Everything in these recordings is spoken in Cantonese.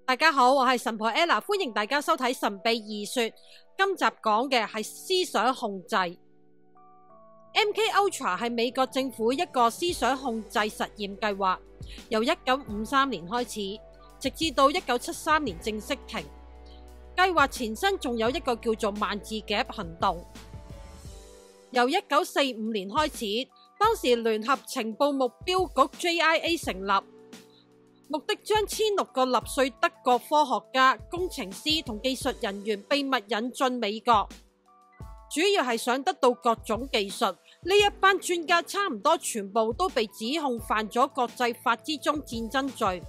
大家好，我係神婆 Ella， 歡迎大家收睇神秘異說。今集講嘅係思想控制。MK Ultra 係美國政府一個思想控制實驗計劃，由1953年開始，直至到1973年正式停。計劃前身仲有一個叫做萬字夾行動，由1945年開始，當時聯合情報目標局 JIA 成立。目的將16個納粹德國科學家、工程師同技術人員秘密引進美國，主要係想得到各種技術。呢一班專家差唔多全部都被指控犯咗國際法之中戰爭罪。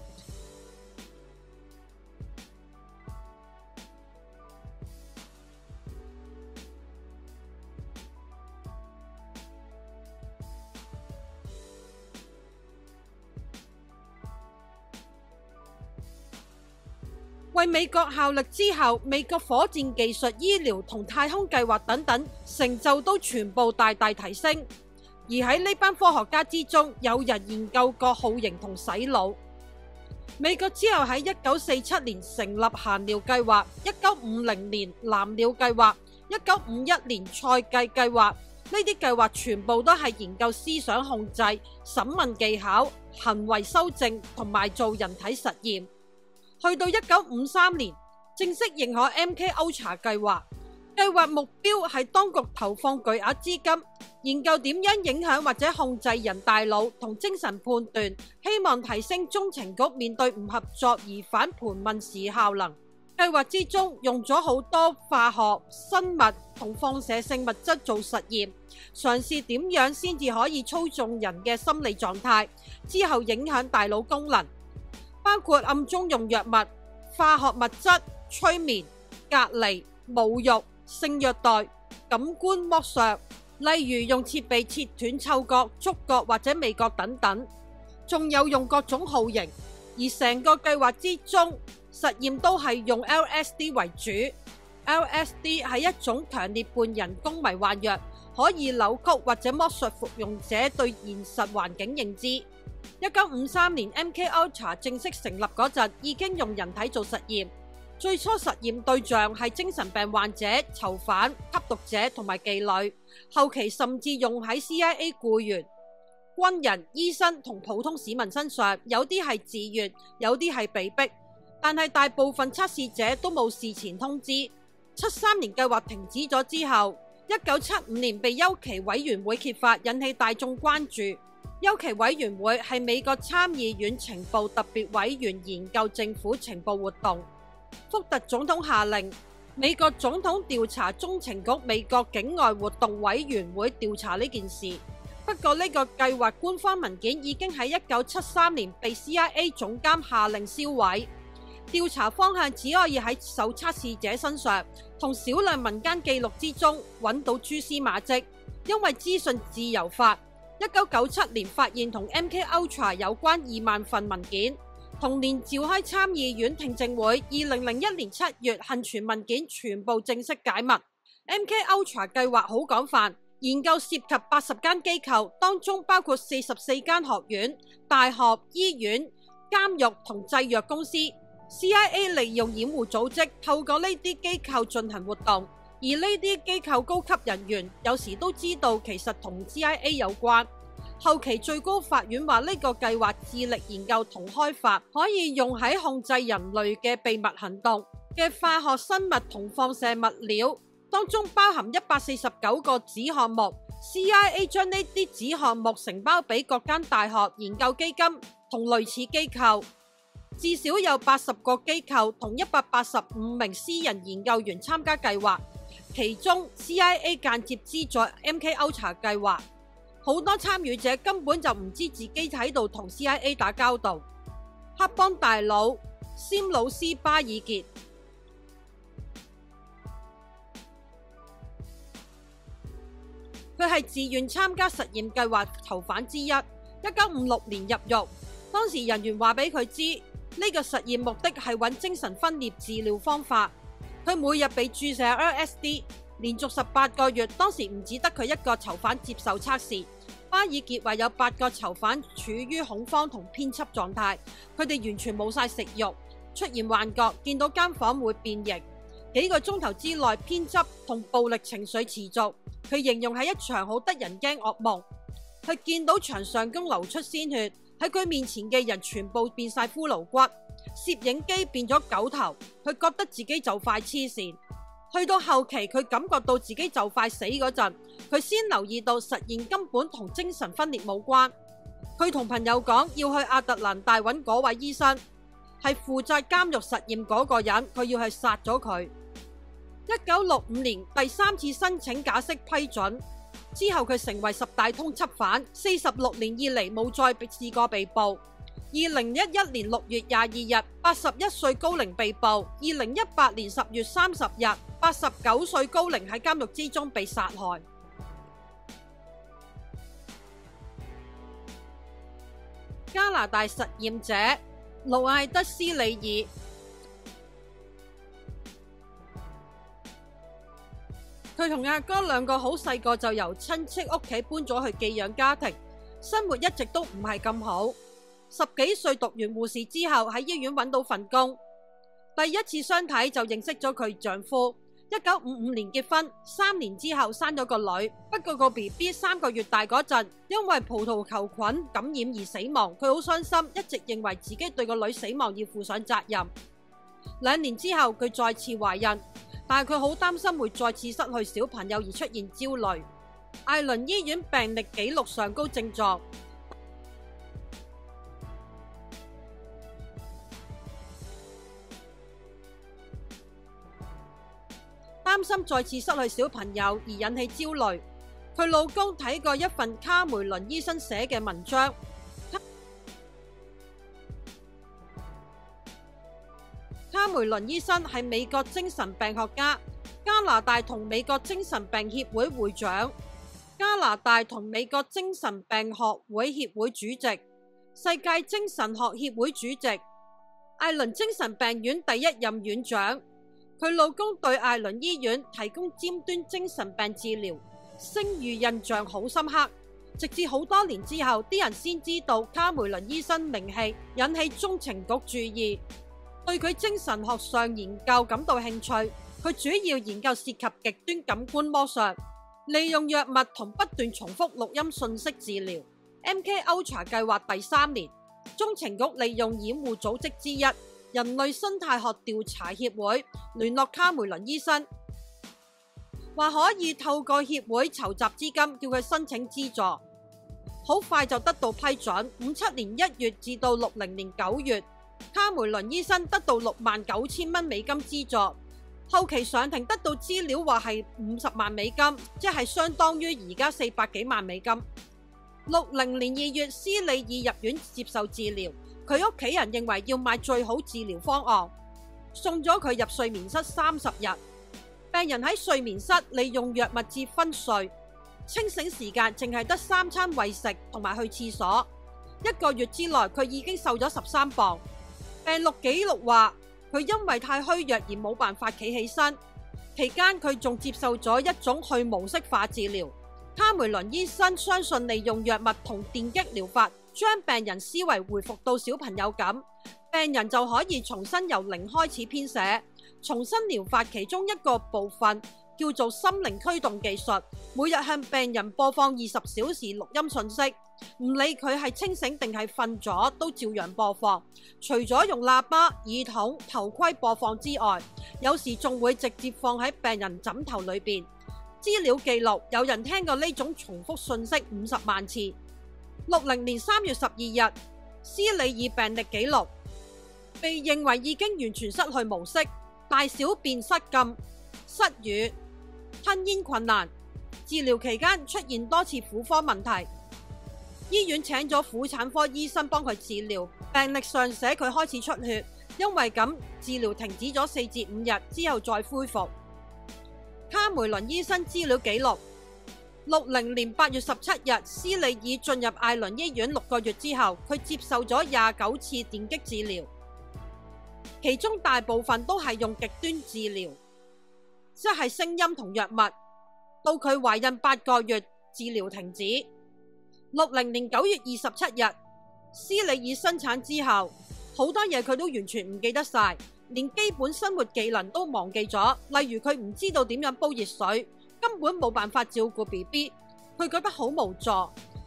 為美國效力之後，美國火箭技術、醫療同太空計劃等等成就都全部大大提升。而喺呢班科學家之中，有人研究過酷刑同洗腦。美國之後喺1947年成立閒聊計劃，1950年藍鳥計劃，1951年賽計計劃。呢啲計劃全部都係研究思想控制、審問技巧、行為修正同埋做人體實驗。去到1953年，正式認可 MK Ultra 計劃。計劃目標係當局投放巨額資金，研究點樣影響或者控制人大腦同精神判斷，希望提升中情局面對唔合作疑犯盤問時效能。計劃之中用咗好多化學、生物同放射性物質做實驗，嘗試點樣先至可以操縱人嘅心理狀態，之後影響大腦功能。包括暗中用藥物、化學物質、催眠、隔離、侮辱、性虐待、感官剝削，例如用設備切斷嗅覺、觸覺或者味覺等等，仲有用各種酷刑。而成個計劃之中，實驗都係用 LSD 為主。LSD 係一種強烈半人工迷幻藥，可以扭曲或者剝削服用者對現實環境認知。1953年 MK Ultra 正式成立嗰陣，已經用人體做實驗。最初實驗對象係精神病患者、囚犯、吸毒者同埋妓女，後期甚至用喺 CIA 僱員、軍人、醫生同普通市民身上，有啲係自願，有啲係被逼，但係大部分測試者都冇事前通知。73年計劃停止咗之後，1975年被邱奇委員會揭發，引起大眾關注。邱奇委員會係美國參議院情報特別委員，研究政府情報活動。福特總統下令美國總統調查中情局美國境外活動委員會調查呢件事。不過呢個計劃官方文件已經喺1973年被 CIA 總監下令銷毀。調查方向只可以喺受測試者身上同少量民間記錄之中揾到蛛絲馬跡，因為資訊自由法。1997年發現同 MK Ultra 有關2萬份文件，同年召開參議院聽證會。2001年7月，幸存文件全部正式解密。MK Ultra 計劃好廣泛，研究涉及80間機構，當中包括44間學院、大學、醫院、監獄同製藥公司。CIA 利用掩護組織，透過呢啲機構進行活動。而呢啲機構高級人員有時都知道其實同 CIA 有關。後期最高法院話呢個計劃致力研究同開發可以用喺控制人類嘅秘密行動嘅化學、生物同放射物料，當中包含149個子項目。CIA 將呢啲子項目承包俾各間大學、研究基金同類似機構，至少有80個機構同185名私人研究員參加計劃。其中 CIA 間接資助 MK Ultra 計劃，好多參與者根本就唔知自己喺度同 CIA 打交道。黑幫大佬詹姆斯巴爾傑，佢係自願參加實驗計劃囚犯之一。1956年入獄，當時人員話俾佢知呢個實驗目的係揾精神分裂治療方法。佢每日被注射 LSD， 連續18個月。當時唔只得佢一個囚犯接受測試，巴爾傑話有8個囚犯處於恐慌同編輯狀態，佢哋完全冇晒食慾，出現幻覺，見到間房會變形。幾個鐘頭之內，偏執同暴力情緒持續。佢形容係一場好得人驚噩夢。佢見到牆上咁流出鮮血，喺佢面前嘅人全部變晒骷髏骨，攝影機變咗狗頭。佢覺得自己就快黐線。去到後期，佢感覺到自己就快死嗰陣，佢先留意到實驗根本同精神分裂冇關。佢同朋友講要去亞特蘭大揾嗰位醫生，係負責監獄實驗嗰個人，佢要去殺咗佢。1965年第3次申請假釋批准之後，佢成為10大通緝犯，46年以嚟冇再試過被捕。2011年6月22日，81歲高齡被捕。2018年10月30日，89歲高齡喺監獄之中被殺害。加拿大實驗者盧艾德斯里爾，佢同阿哥兩個好細個就由親戚屋企搬咗去寄養家庭，生活一直都唔係咁好。10幾歲讀完護士之後喺醫院揾到份工，第一次相睇就認識咗佢丈夫。1955年結婚，3年之後生咗個女。不過個 BB 3個月大嗰陣，因為葡萄球菌感染而死亡，佢好傷心，一直認為自己對個女死亡要負上責任。2年之後佢再次懷孕，但係佢好擔心會再次失去小朋友而出現焦慮。艾倫醫院病歷記錄上高症狀，擔心再次失去小朋友而引起焦慮。佢老公睇過一份卡梅倫醫生寫嘅文章。卡梅倫醫生係美國精神病學家，加拿大同美國精神病協會會長，加拿大同美國精神病學會協會主席，世界精神學協會主席，艾倫精神病院第1任院長。佢老公對艾倫醫院提供尖端精神病治療聲譽印象好深刻，直至好多年之後，啲人先知道卡梅倫醫生名氣，引起中情局注意，對佢精神學上研究感到興趣。佢主要研究涉及極端感官魔術，利用藥物同不斷重複錄音訊息治療。MK Ultra 計劃第3年，中情局利用掩護組織之一人類生態學調查協會聯絡卡梅倫醫生，話可以透過協會籌集資金，叫佢申請資助。好快就得到批准。57年1月至到60年9月，卡梅倫醫生得到$69,000美金資助。後期上庭得到資料話係50萬美金，即係相當於而家400幾萬美金。60年2月，斯里爾入院接受治療。佢屋企人認為要買最好治療方案，送咗佢入睡眠室30日。病人喺睡眠室利用藥物至昏睡，清醒時間淨係得3餐餵食同埋去廁所。1個月之內，佢已經瘦咗13磅。病歷記錄話，佢因為太虛弱而冇辦法企起身。期間佢仲接受咗一種去模式化治療。卡梅倫醫生相信利用藥物同電擊療法，將病人思維回復到小朋友咁，病人就可以重新由零開始編寫。重新療法其中一個部分叫做心靈驅動技術，每日向病人播放20小時錄音訊息，唔理佢係清醒定係瞓咗，都照樣播放。除咗用喇叭、耳筒、頭盔播放之外，有時仲會直接放喺病人枕頭裏邊。資料記錄，有人聽過呢種重複訊息50萬次。60年3月12日，斯里爾病歷記錄，被認為已經完全失去模式，大小便失禁、失語、吞嚥困難。治療期間出現多次婦科問題，醫院請咗婦產科醫生幫佢治療。病歷上寫佢開始出血，因為咁治療停止咗4至5日之後再恢復。卡梅倫醫生資料記錄：60年8月17日，斯里爾進入艾倫醫院6個月之後，佢接受咗29次電擊治療，其中大部分都係用極端治療，即係聲音同藥物。到佢懷孕8個月，治療停止。60年9月27日，斯里爾生產之後，好多嘢佢都完全唔記得晒，連基本生活技能都忘記咗。例如佢唔知道點樣煲熱水，根本冇辦法照顧 BB， 佢覺得好無助。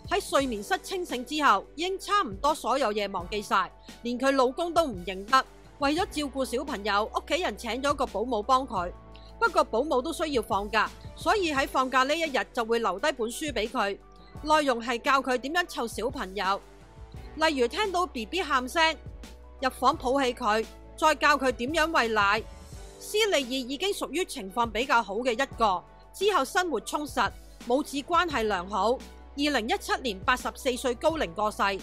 喺睡眠室清醒之後，已經差唔多所有嘢忘記晒，連佢老公都唔認得。為咗照顧小朋友，屋企人請咗個保姆幫佢。不過保姆都需要放假，所以喺放假呢一日就會留低本書俾佢，內容係教佢點樣湊小朋友。例如聽到 BB 喊聲，入房抱起佢，再教佢點樣餵奶。斯利爾已經屬於情況比較好嘅一個，之後生活充實，母子關係良好。2017年84歲高齡過世。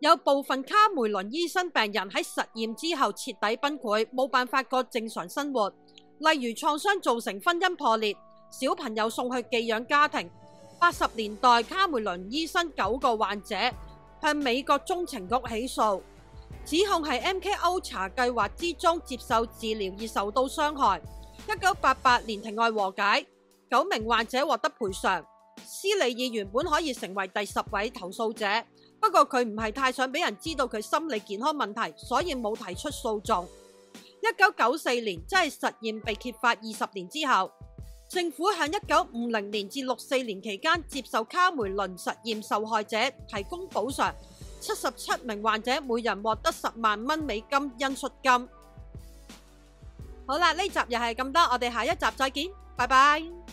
有部分卡梅倫醫生病人喺實驗之後徹底崩潰，冇辦法過正常生活。例如創傷造成婚姻破裂，小朋友送去寄養家庭。80年代，卡梅倫醫生9個患者向美國中情局起訴，指控係 MK Ultra 計劃之中接受治療而受到傷害。1988年庭外和解，9名患者獲得賠償。斯利爾原本可以成為第10位投訴者，不過佢唔係太想俾人知道佢心理健康問題，所以冇提出訴訟。1994年，即係實驗被揭發20年之後，政府喺1950年至64年期間接受卡梅倫實驗受害者提供補償，77名患者每人獲得10萬蚊美金恩恤金。好啦，呢集又係咁多，我哋下一集再見，拜拜。